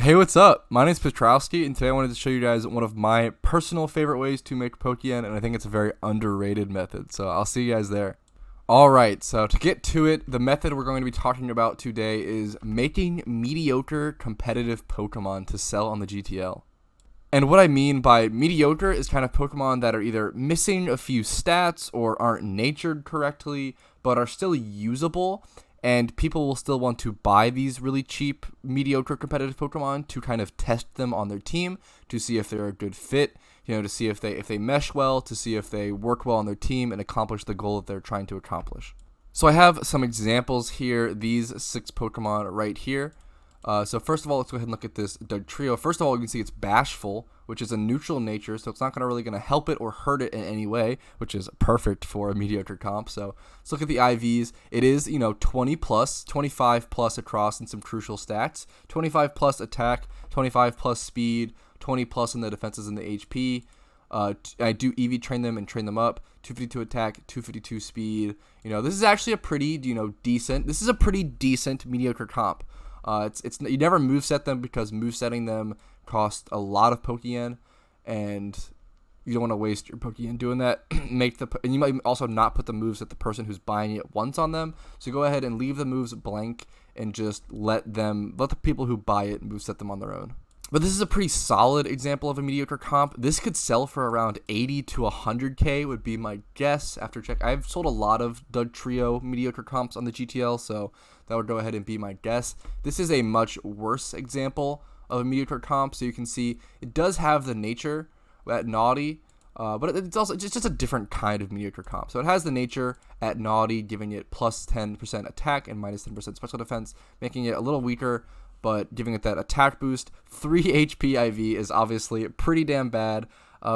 Hey, what's up? My name is Petrowski, and today I wanted to show you guys one of my personal favorite ways to make pokeyen, and I think it's a very underrated method, so I'll see you guys there. Alright, so to get to it, the method we're going to be talking about today is making mediocre competitive Pokemon to sell on the GTL. And what I mean by mediocre is kind of Pokemon that are either missing a few stats or aren't natured correctly, but are still usable, and people will still want to buy these really cheap, mediocre competitive Pokemon to kind of test them on their team to see if they're a good fit, to see if they mesh well, to see if they work well on their team and accomplish the goal that they're trying to accomplish. So I have some examples here, these 6 Pokemon right here. So first of all, let's go ahead and look at this Dugtrio. First of all, you can see it's bashful, which is a neutral nature, so it's not really going to help it or hurt it in any way, which is perfect for a mediocre comp. So let's look at the IVs. It is, 20 plus, 25 plus across in some crucial stats, 25 plus attack, 25 plus speed, 20 plus in the defenses and the HP. I do EV train them and train them up. 252 attack, 252 speed. This is actually a pretty, decent. This is a pretty decent mediocre comp. You never moveset them because movesetting them costs a lot of pokeyen, and you don't want to waste your pokeyen doing that. And you might also not put the moves that the person who's buying it wants on them. So go ahead and leave the moves blank and just let the people who buy it moveset them on their own. But this is a pretty solid example of a mediocre comp. This could sell for around 80 to 100k would be my guess after check. I've sold a lot of Dugtrio mediocre comps on the GTL, so that would go ahead and be my guess. This is a much worse example of a mediocre comp, so you can see it does have the nature at naughty, but it's also just a different kind of mediocre comp. So it has the nature at naughty, giving it plus 10% attack and minus 10% special defense, making it a little weaker, but giving it that attack boost. 3 HP IV is obviously pretty damn bad,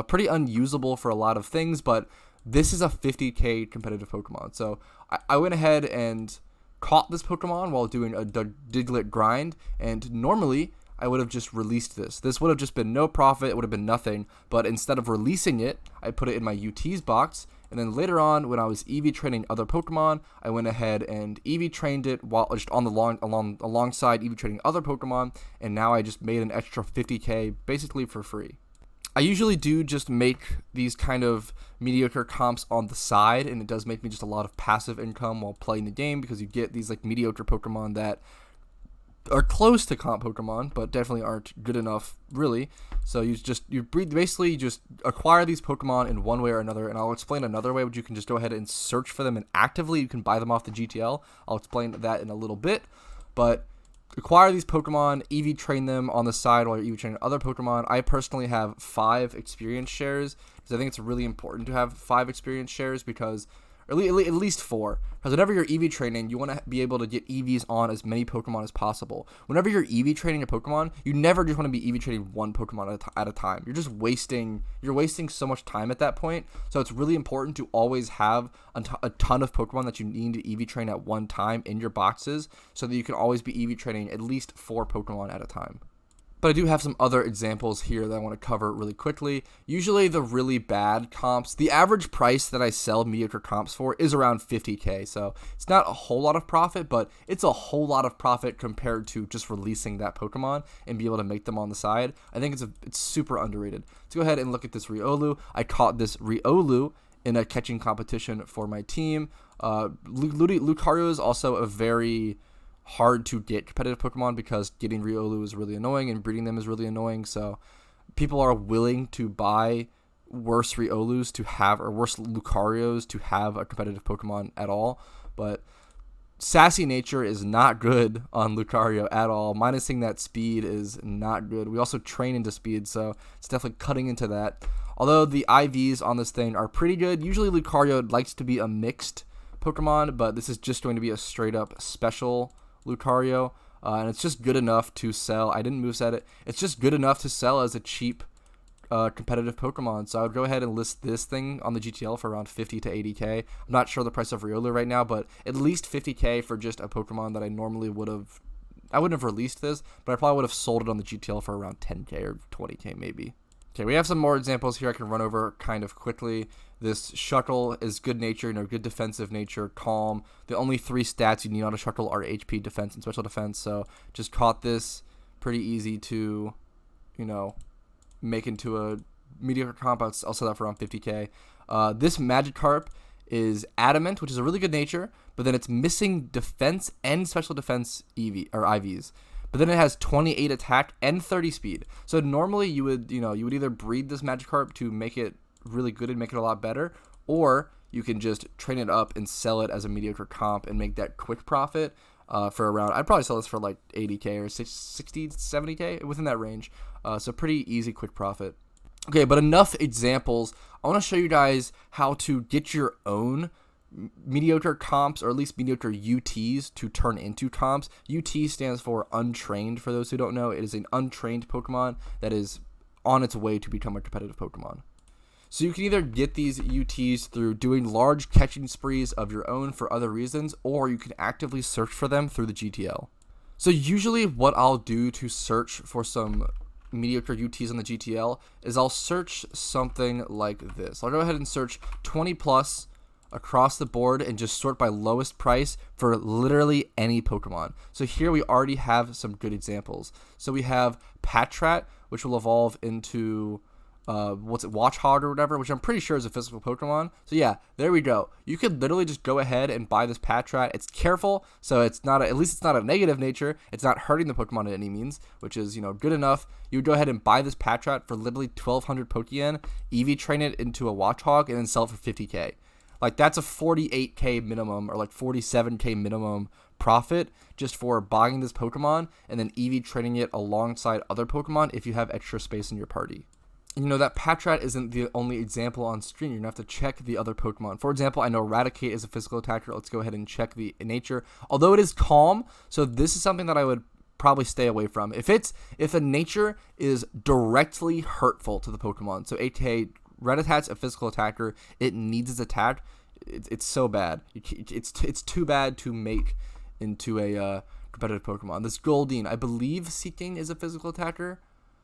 pretty unusable for a lot of things, but this is a 50k competitive Pokemon. So I went ahead and caught this Pokemon while doing a Diglett grind, and normally I would have just released this. This would have just been no profit, it would have been nothing, but instead of releasing it, I put it in my UTs box, and then later on, when I was EV training other Pokemon, I went ahead and EV trained it while just on alongside EV training other Pokemon, and now I just made an extra 50k basically for free. I usually do just make these kind of mediocre comps on the side, and it does make me just a lot of passive income while playing the game, because you get these like mediocre Pokemon that are close to comp Pokemon, but definitely aren't good enough, really. So you basically just acquire these Pokemon in one way or another, and I'll explain another way, which you can just go ahead and search for them, and actively you can buy them off the GTL. I'll explain that in a little bit, but acquire these Pokemon, EV train them on the side while you're EV training other Pokemon. I personally have 5 experience shares, because I think it's really important to have 5 experience shares, because at least 4, because whenever you're EV training, you want to be able to get EVs on as many Pokemon as possible. Whenever you're EV training a Pokemon, you never just want to be EV training one Pokemon at a time. You're just wasting so much time at that point. So it's really important to always have a ton of Pokemon that you need to EV train at one time in your boxes, so that you can always be EV training at least 4 Pokemon at a time. But I do have some other examples here that I want to cover really quickly. Usually the really bad comps, the average price that I sell mediocre comps for is around 50k. So it's not a whole lot of profit, but it's a whole lot of profit compared to just releasing that Pokemon and be able to make them on the side. I think it's super underrated. Let's go ahead and look at this Riolu. I caught this Riolu in a catching competition for my team. Lucario is also a very hard to get competitive Pokemon, because getting Riolu is really annoying and breeding them is really annoying. So people are willing to buy worse Riolus to have, or worse Lucarios to have a competitive Pokemon at all. But sassy nature is not good on Lucario at all. Minusing that speed is not good. We also train into speed, so it's definitely cutting into that. Although the IVs on this thing are pretty good. Usually Lucario likes to be a mixed Pokemon, but this is just going to be a straight up special Lucario, and it's just good enough to sell. I didn't moveset it. It's just good enough to sell as a cheap competitive Pokemon. So I would go ahead and list this thing on the GTL for around 50 to 80k. I'm not sure the price of Riolu right now, but at least 50k for just a Pokemon that I normally I wouldn't have released this, but I probably would have sold it on the GTL for around 10k or 20k maybe. Okay, we have some more examples here I can run over kind of quickly. This Shuckle is good nature, good defensive nature, calm. The only 3 stats you need on a Shuckle are HP, defense, and special defense. So just caught this Pretty easy to, make into a mediocre comp. I'll sell that for around 50k. This Magikarp is adamant, which is a really good nature, but then it's missing defense and special defense IVs. But then it has 28 attack and 30 speed. So normally you would either breed this Magikarp to make it really good and make it a lot better, or you can just train it up and sell it as a mediocre comp and make that quick profit for around, I'd probably sell this for like 80k or 60, 70k, within that range. So pretty easy, quick profit. Okay, but enough examples. I want to show you guys how to get your own mediocre comps, or at least mediocre UTs, to turn into comps. UT stands for untrained, for those who don't know. It is an untrained Pokemon that is on its way to become a competitive Pokemon. So you can either get these UTs through doing large catching sprees of your own for other reasons, or you can actively search for them through the GTL. So usually what I'll do to search for some mediocre UTs on the GTL is I'll search something like this. I'll go ahead and search 20 plus across the board and just sort by lowest price for literally any Pokemon. So here we already have some good examples. So we have Patrat, which will evolve into Watchog or whatever, which I'm pretty sure is a physical Pokemon. So yeah, there we go. You could literally just go ahead and buy this Patrat. It's careful, so it's not at least it's not a negative nature. It's not hurting the Pokemon in any means, which is good enough. You would go ahead and buy this Patrat for literally 1,200 Pokeyen, EV train it into a Watchog, and then sell it for 50k. Like, that's a 48k minimum, or like 47k minimum profit just for buying this Pokemon and then EV training it alongside other Pokemon if you have extra space in your party. And that Patrat isn't the only example on screen. You're going to have to check the other Pokemon. For example, I know Eradicate is a physical attacker. Let's go ahead and check the nature. Although it is calm, so this is something that I would probably stay away from. If the nature is directly hurtful to the Pokemon, so aka Rattatat's a physical attacker, it needs its attack. It's so bad. It's too bad to make into a competitive Pokemon. This Goldeen, I believe Seeking is a physical attacker.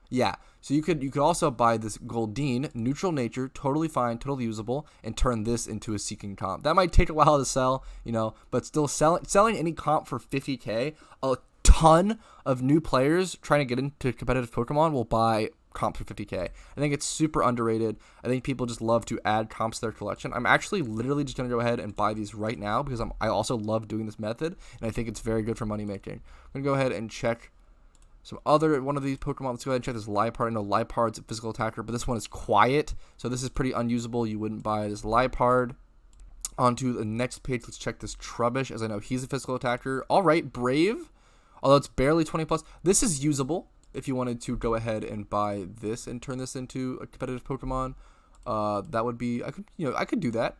Yeah, so you could also buy this Goldeen, neutral nature, totally fine, totally usable, and turn this into a Seeking comp. That might take a while to sell, but still selling any comp for 50k, a ton of new players trying to get into competitive Pokemon will buy comps for 50k. I think it's super underrated. I think people just love to add comps to their collection. I'm actually literally just going to go ahead and buy these right now because I also love doing this method, and I think it's very good for money making. I'm going to go ahead and check some other one of these Pokemon. Let's go ahead and check this Liepard. I know Liepard's a physical attacker, but this one is quiet, so this is pretty unusable. You wouldn't buy this Liepard. Onto the next page, let's check this Trubbish, as I know he's a physical attacker. All right, Brave, although it's barely 20 plus. This is usable if you wanted to go ahead and buy this and turn this into a competitive Pokemon. That would be, I could do that.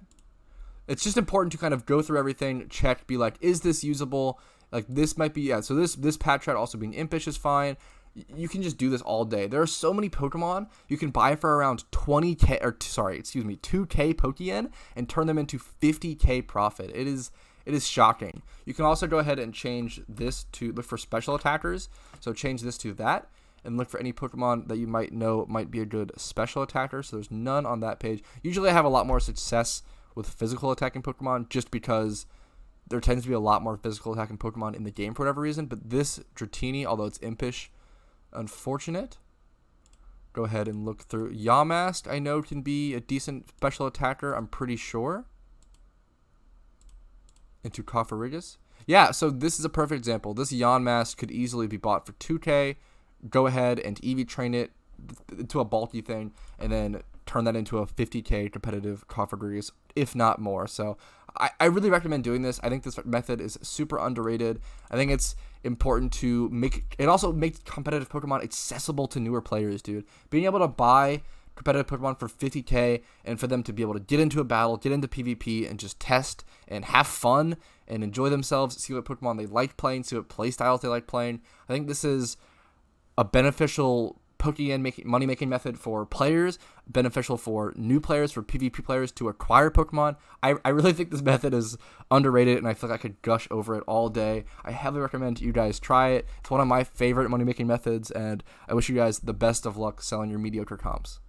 It's just important to kind of go through everything, check, be like, is this usable? Like, this might be, yeah, so this Patrat also being impish is fine. You can just do this all day. There are so many Pokemon you can buy for around 2k Pokeyen and turn them into 50k profit. It is shocking. You can also go ahead and change this to look for special attackers. So change this to that and look for any Pokemon that you might know might be a good special attacker. So there's none on that page. Usually I have a lot more success with physical attacking Pokemon just because there tends to be a lot more physical attacking Pokemon in the game for whatever reason. But this Dratini, although it's impish, unfortunate. Go ahead and look through. Yamask, I know, can be a decent special attacker, I'm pretty sure. Into Cofferrigus. Yeah, so this is a perfect example. This Yamask could easily be bought for 2k. Go ahead and EV train it into a bulky thing, and then turn that into a 50k competitive Cofferrigus, if not more. So I really recommend doing this. I think this method is super underrated. I think it's important to also makes competitive Pokemon accessible to newer players, dude. Being able to buy competitive Pokemon for 50k and for them to be able to get into a battle, get into PvP, and just test and have fun and enjoy themselves, see what Pokemon they like playing, see what playstyles they like playing. I think this is a beneficial Pokeyen money-making method for players, beneficial for new players, for PvP players to acquire Pokemon. I really think this method is underrated, and I feel like I could gush over it all day. I heavily recommend you guys try it. It's one of my favorite money-making methods, and I wish you guys the best of luck selling your mediocre comps.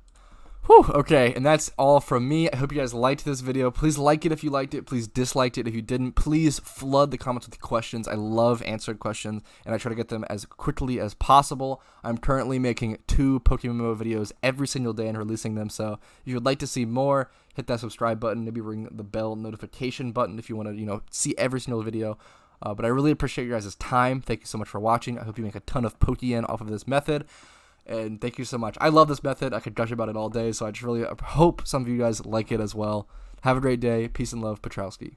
Whew, okay, and that's all from me. I hope you guys liked this video. Please like it if you liked it. Please dislike it if you didn't. Please flood the comments with questions. I love answered questions, and I try to get them as quickly as possible. I'm currently making 2 PokeMMO videos every single day and releasing them, so if you would like to see more, hit that subscribe button. Maybe ring the bell notification button if you want to, see every single video. But I really appreciate your guys' time. Thank you so much for watching. I hope you make a ton of pokeyen off of this method. And thank you so much. I love this method. I could gush about it all day, so I just really hope some of you guys like it as well. Have a great day. Peace and love, Petrowski.